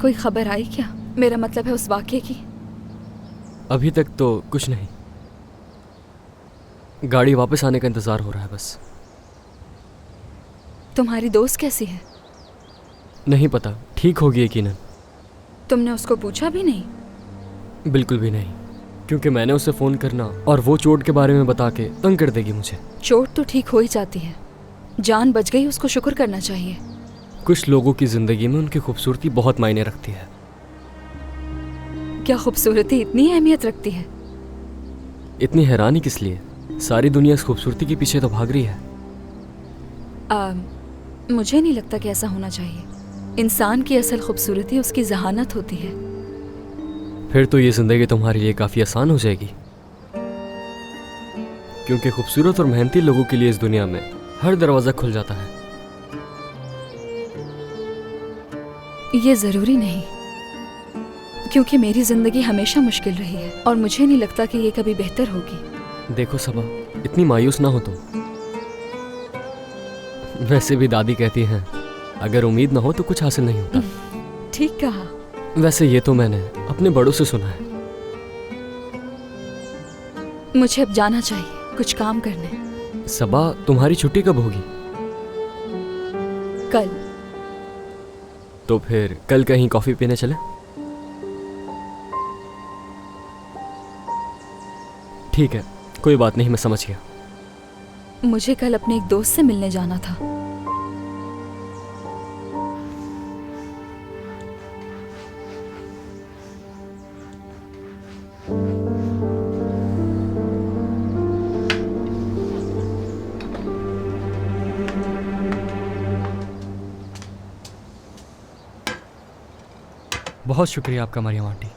कोई खबर आई क्या? मेरा मतलब है उस वाक़ये की। अभी तक तो कुछ नहीं। गाड़ी वापस आने का इंतज़ार हो रहा है बस। तुम्हारी दोस्त कैसी है? नहीं पता, ठीक होगी यकीनन। तुमने उसको पूछा भी नहीं? बिल्कुल भी नहीं, क्योंकि मैंने उसे फ़ोन करना और वो चोट के बारे में बता के तंग कर देगी मुझे। चोट तो ठीक हो ही जाती है, जान बच गई, उसको शुक्र करना चाहिए। कुछ लोगों की ज़िंदगी में उनकी खूबसूरती बहुत मायने रखती है। क्या खूबसूरती इतनी अहमियत रखती है? इतनी हैरानी किस लिए? सारी दुनिया इस खूबसूरती के पीछे तो भाग रही है। मुझे नहीं लगता कि ऐसा होना चाहिए। इंसान की असल खूबसूरती उसकी जहानत होती है। फिर तो ये ज़िंदगी तुम्हारे लिए काफ़ी आसान हो जाएगी, क्योंकि खूबसूरत और मेहनती लोगों के लिए इस दुनिया में हर दरवाज़ा खुल जाता है। ये ज़रूरी नहीं, क्योंकि मेरी ज़िंदगी हमेशा मुश्किल रही है और मुझे नहीं लगता कि ये कभी बेहतर होगी। देखो सबा, इतनी मायूस ना हो तुम। वैसे भी दादी कहती हैं, अगर उम्मीद ना हो तो कुछ हासिल नहीं होता। ठीक कहा। वैसे ये तो मैंने अपने बड़ों से सुना है। मुझे अब जाना चाहिए, कुछ काम करने। सबा, तुम्हारी छुट्टी कब होगी? कल। तो फिर कल कहीं कॉफ़ी पीने चले? ठीक है, कोई बात नहीं, मैं समझ गया। मुझे कल अपने एक दोस्त से मिलने जाना था। बहुत शुक्रिया आपका मरियम आंटी।